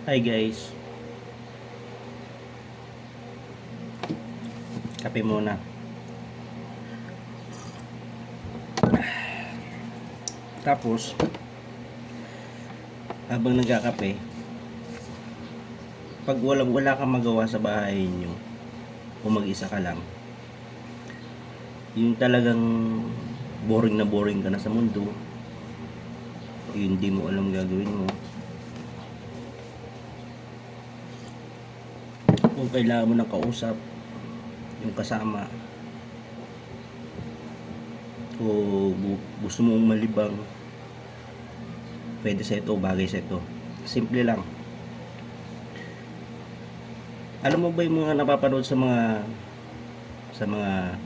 Hi guys, kape muna. Tapos, habang nagkakape, pag wala kang magawa sa bahay niyo, kung mag-isa ka lang, yung talagang boring na boring ka na sa mundo, yung di mo alam gagawin mo, kung kailangan mo ng kausap, yung kasama, o gusto mong malibang, pwede sa ito, bagay sa ito. Simple lang. Alam mo ba yung mga napapanood sa mga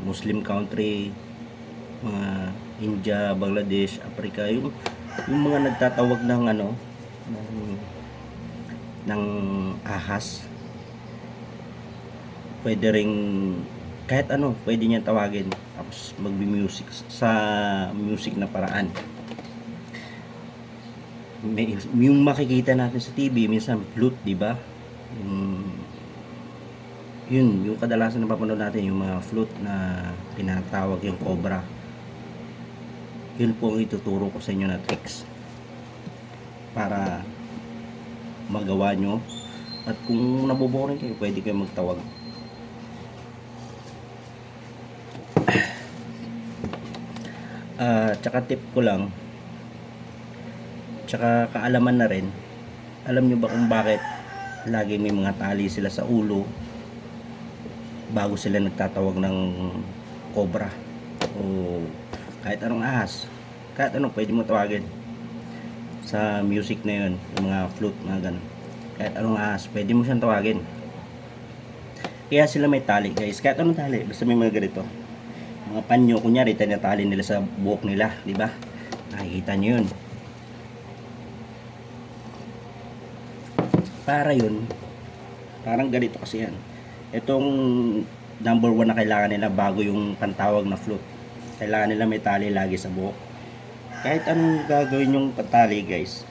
Muslim country, mga India, Bangladesh, Africa, yung mga nagtatawag ng ng, ng ahas, pwede ring kahit ano, pwede niyan tawagin. Tapos magbi-music sa music na paraan. Yung makikita natin sa TV, minsan flute, di ba? Yung kadalasan napapanood natin, yung mga flute na tinatawag yung cobra. Yun po ang ituturo ko sa inyo na tricks para magawa nyo. At kung naboboring kayo, pwede kayo magtawag. Tsaka tip ko lang, tsaka kaalaman na rin, alam nyo ba kung bakit lagi may mga tali sila sa ulo bago sila nagtatawag ng cobra o kahit anong ahas, kahit anong pwede mo tawagin sa music na yun, yung mga flute, mga ganun, kahit anong ahas pwede mo siyang tawagin. Kaya sila may tali guys, kahit anong tali, basta may mga ganito, mga panyo, kunyari tinatali nila sa buhok nila, di ba? Nakikita nyo yun. Para yun, parang ganito kasi yan. Itong number 1 na kailangan nila bago yung pantawag na flute. Kailangan nila may tali lagi sa buhok. Kahit anong gagawin yung patali guys,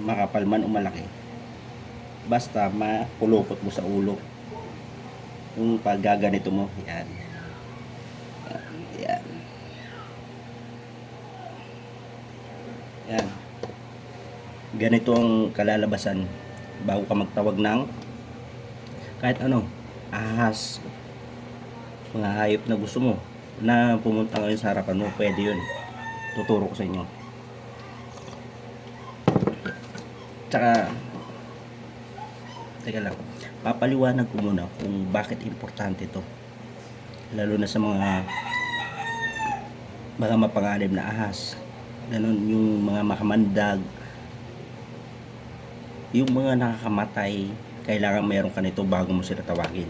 makapal man o malaki, basta mapulupot mo sa ulo. Yung paggaganito mo, yan. Yan. Yan. Ganito ang kalalabasan bago ka magtawag ng kahit ano, ahas, mga hayop na gusto mo na pumunta ngayon sa harapan mo, pwede yun. Tuturo ko sa inyo. Tsaka, teka lang, papaliwanag ko muna kung bakit importante to, lalo na sa mga mapanganib na ahas, ganun, yung mga makamandag, yung mga nakakamatay. Kailangan mayroon ka nito bago mo sila tawagin.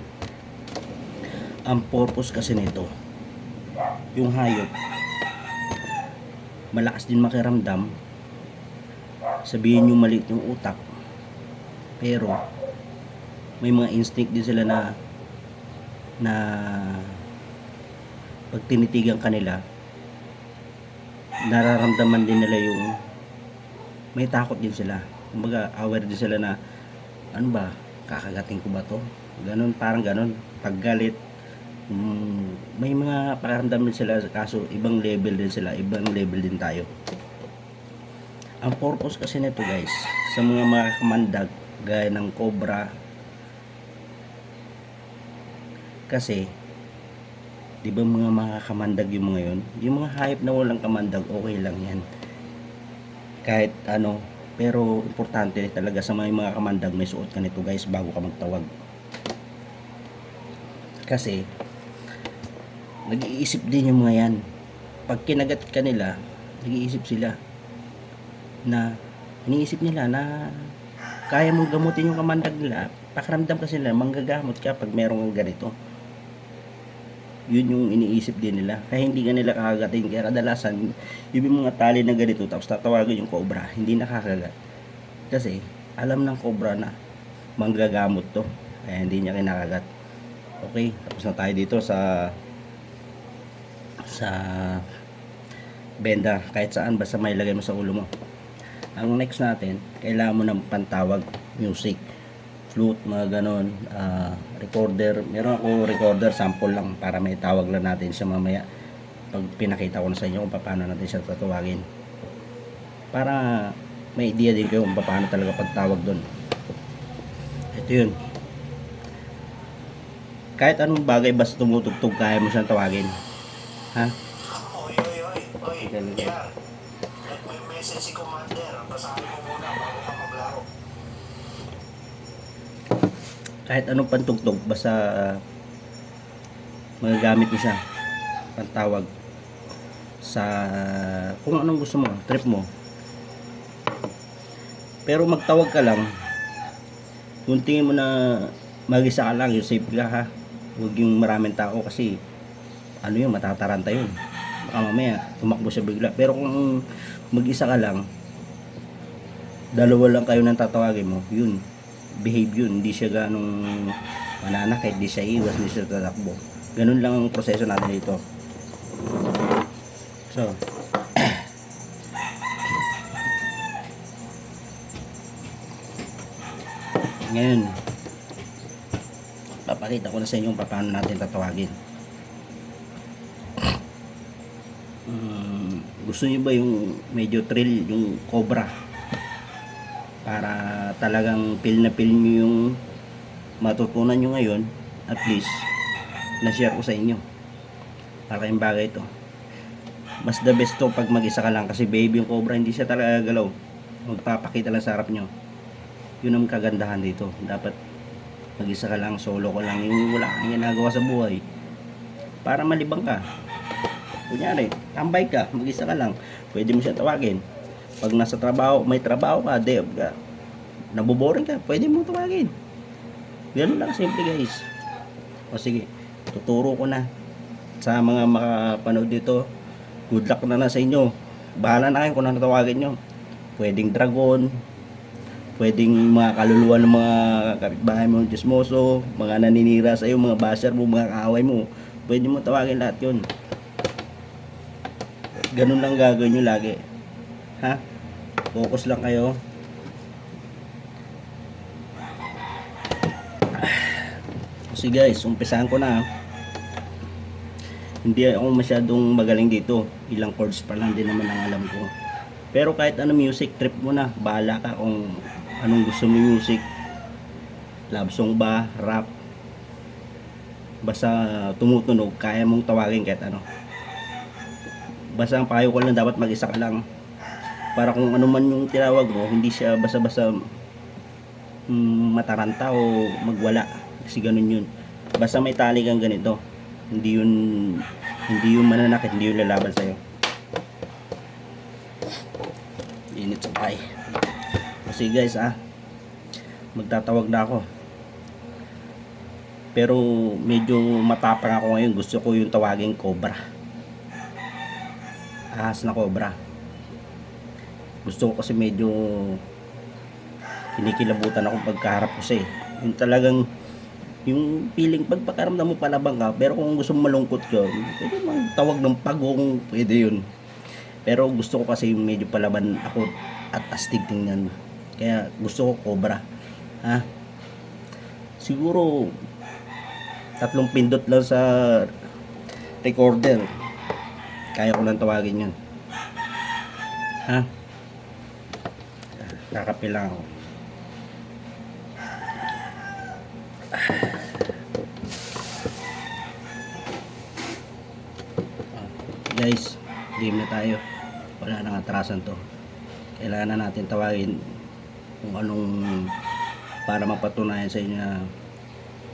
Ang purpose kasi nito, yung hayop malakas din makiramdam, sabihin yung maliit yung utak, pero may mga instinct din sila na pag tinitigan kanila, nararamdaman din nila yung may takot din sila. Kumbaga aware din sila na ano ba, kakagatin ko ba to, ganun, parang ganun. Paggalit, may mga pakiramdam din sila, kaso ibang level din sila, ibang level din tayo. Ang purpose kasi nito guys, sa mga kamandag gaya ng cobra, kasi di ba mga makakamandag yung mga yun, yung mga hayop na walang kamandag, okay lang yan kahit ano, pero importante talaga sa mga kamandag, may suot ka nito guys bago ka magtawag. Kasi nag-iisip din yung mga yan. Pag kinagat ka nila, nag-iisip sila na, iniisip nila na kaya mong gamutin yung kamandag nila. Pakiramdam kasi nila manggagamot ka pag merong ganito. Yun yung iniisip din nila, kaya hindi ka nila kakagatin. Kaya kadalasan yung mga tali na ganito tapos tatawagin yung cobra, hindi nakakagat kasi alam ng cobra na manggagamot to, kaya hindi niya kinakagat. Okay, tapos na tayo dito sa benda, kahit saan basta may lagay mo sa ulo mo. Ang next natin, kailangan mo ng pantawag music, flute, mga ganon, recorder. Meron ako recorder, sample lang para may tawag lang natin siya mamaya pag pinakita ko na sa inyo kung paano natin siya tatawagin, para may idea din kayo kung paano talaga pagtawag doon. Ito yun, kahit anong bagay basta tumutugtog kaya mo siyang tawagin, ha? Oy, oy, oy, oy. Yan. May message si Commander. Basahin mo muna bago ka maglaro. Kahit anong pantugtog basta magagamit mo siya pantawag sa kung anong gusto mo, trip mo. Pero magtawag ka lang kung tingin mo na mag-isa ka lang, yung safe ka, ha. Huwag yung maraming tao kasi ano yun, matataranta yun, baka mamaya tumakbo siya bigla. Pero kung mag-isa ka lang, dalawa lang kayo nang tatawagin mo, yun, behave yun, hindi siya ganong mananakit, hindi siya iwas, hindi siya tatakbo. Ganun lang ang proseso natin dito. So ngayon papakita ko na sa inyo kung paano natin tatawagin. Gusto niyo ba yung medyo thrill, yung cobra, para talagang feel na feel nyo yung matutunan nyo ngayon? At least na-share ko sa inyo, malaking bagay ito. Mas the best to pag mag-isa ka lang, kasi baby yung cobra, hindi siya talaga galaw, magpapakita lang sa harap nyo. Yun ang kagandahan dito. Dapat mag-isa ka lang, solo ko lang, yung wala kang ginagawa sa buhay, para malibang ka. Kunyari, tambay ka, mag-isa ka lang, pwede mo siya tawagin. Pag nasa trabaho, may trabaho ka, day off ka, naboboring ka, pwede mo tawagin. Ganun lang simple, guys. O sige, tuturo ko na sa mga makapanood dito. Good luck na sa inyo. Bahala na kayo kung ano tawagin nyo. Pwedeng dragon, pwedeng mga kaluluwa ng mga kapitbahay mo, chismoso, mga naninira sa iyo, mga basher mo, mga kaaway mo. Pwede mo tawagin lahat yun. Ganun lang gagawin nyo lagi, ha? Focus lang kayo. So guys, umpisahan ko na. Hindi ako masyadong magaling dito, ilang chords pa lang din naman ang alam ko. Pero kahit ano music, trip mo na, bahala ka kung anong gusto mo music. Love song ba, rap, basta tumutunog, kaya mong tawagin kahit ano. Basta ang payo ko lang, dapat mag-isa ka lang, para kung ano man yung tinawag mo, hindi siya basta-basta mataranta o magwala, kasi ganun yun. Basta may tali kang ganito, hindi yun mananakit, hindi yun lalaban sa'yo. Init sa pay. Kasi guys, magtatawag na ako, pero medyo matapang ako ngayon. Gusto ko yung tawaging cobra, ahas na cobra. Gusto ko kasi medyo kinikilabutan ako pagkaharap ko siya, yung talagang yung feeling pagpakaramdam mo palabang ka. Pero kung gusto mo malungkot ka, pwede mang tawag ng pagong, pwede yun. Pero gusto ko kasi yung medyo palaban ako at astig tingnan, kaya gusto ko cobra, ha. Siguro 3 pindot lang sa recorder, kaya ko nang tawagin yun, ha. Kakape lang ako. Guys, game na tayo, wala nang atrasan to. Kailangan na natin tawagin kung anong, para mapatunayan sa inyo na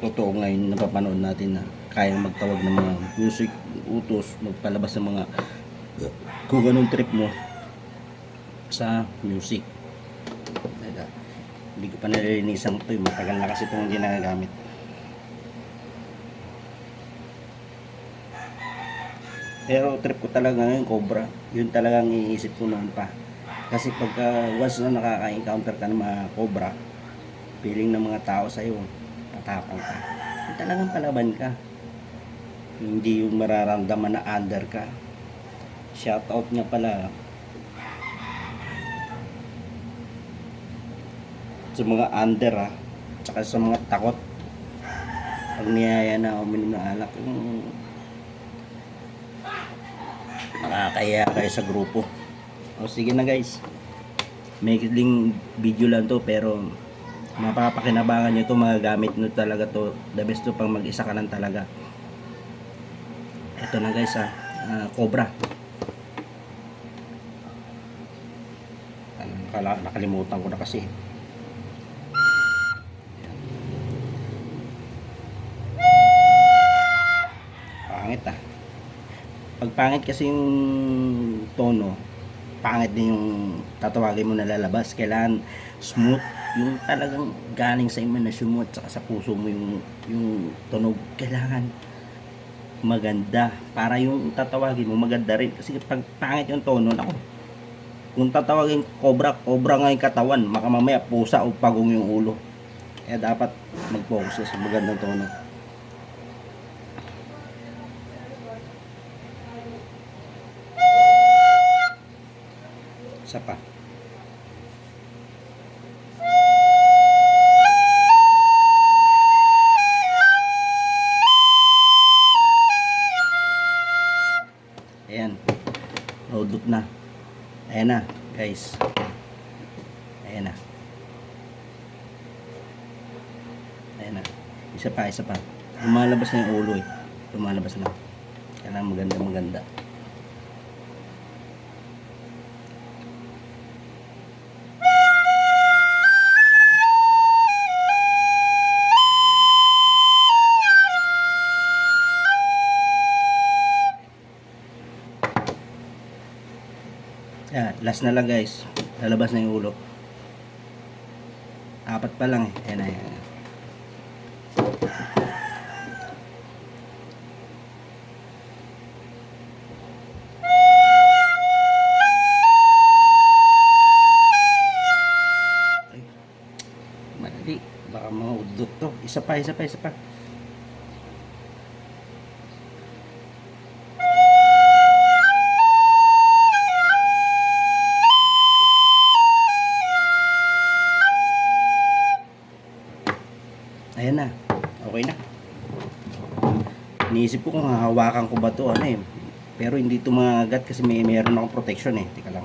totoo ngayon napapanood natin na kaya magtawag ng mga music, utos, magpalabas ng mga kung anong trip mo sa music. Hindi ko pa nalilinisan ito, matagal na kasi itong hindi nagagamit. Pero trip ko talaga ngayon cobra, yun talagang iniisip ko noon pa. Kasi pagka once na nakaka-encounter ka ng mga cobra, feeling ng mga tao sa'yo, tatapang ka, yung talagang palaban ka, hindi yung mararamdaman na under ka. Shoutout nga pala sa mga under tsaka sa mga takot pag niyaya na uminom ng alak, yung nakakaya kayo sa grupo. O sige na guys, may ikling video lang to pero mapapakinabangan nyo to, magagamit nyo talaga to, the best to pang mag-isa ka lang talaga. Ito na guys Cobra. Nakalimutan ko na kasi. Pangit pag pangit kasi yung tono, pangit din yung tatawagin mo na lalabas. Kailangan smooth, yung talagang galing sa imanasyon mo at saka sa puso mo yung tunog. Kailangan maganda para yung tatawagin mo maganda rin. Kasi pag pangit yung tono, ako, kung tatawagin cobra nga yung katawan, maka mamaya pusa o pagong yung ulo. Kaya dapat mag-focus sa magandang tono. Isa pa. Ayan. Load up na. Ayan na, guys. Ayan na. Ayan na. Isa pa. Lumalabas na yung ulo Lumalabas na. Kailangan maganda. Last na lang guys, lalabas na yung ulo. 4 pa lang Ayan na. Ay, mali, baka maudot to. Isa pa. Ayan na. Okay na. Iniisip ko kung hahawakan ko ba to pero hindi to maagat kasi meron akong protection Teka lang.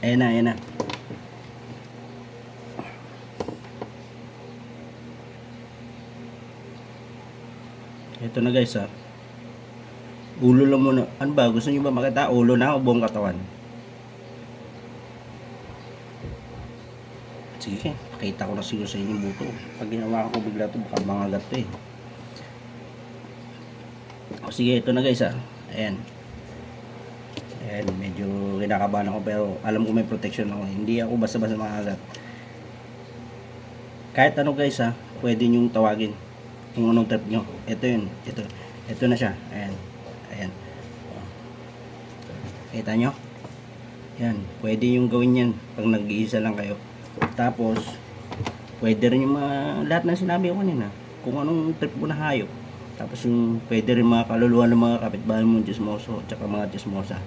Ayan na. Ito na guys Ulo lang muna. Ano ba? Gusto nyo ba makita? Ulo na o buong katawan? Sige, pakita ko na siguro sa inyo buto. Pag ginawa ko bigla to, baka mangagat to O sige, ito na guys Ayan, medyo kinakabahan ako pero alam ko may protection ako. Hindi ako basta-basta mangagat. Kahit ano guys pwede nyong tawagin kung anong trip nyo. Ito na siya. Ayan. Kita nyo? Yan, pwede yung gawin yan pag nag-iisa lang kayo. Tapos pwede rin yung lahat ng sinabi ko kanina, kung anong trip mo na hayop. Tapos yung pwede rin mga kaluluwa ng mga kapitbahay mo, chismoso, tsaka mga chismosa,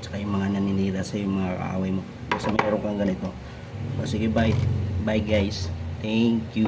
tsaka yung mga naninira sa yung mga kaaway mo. Basta mayroon kang ganito. O sige, bye guys, thank you.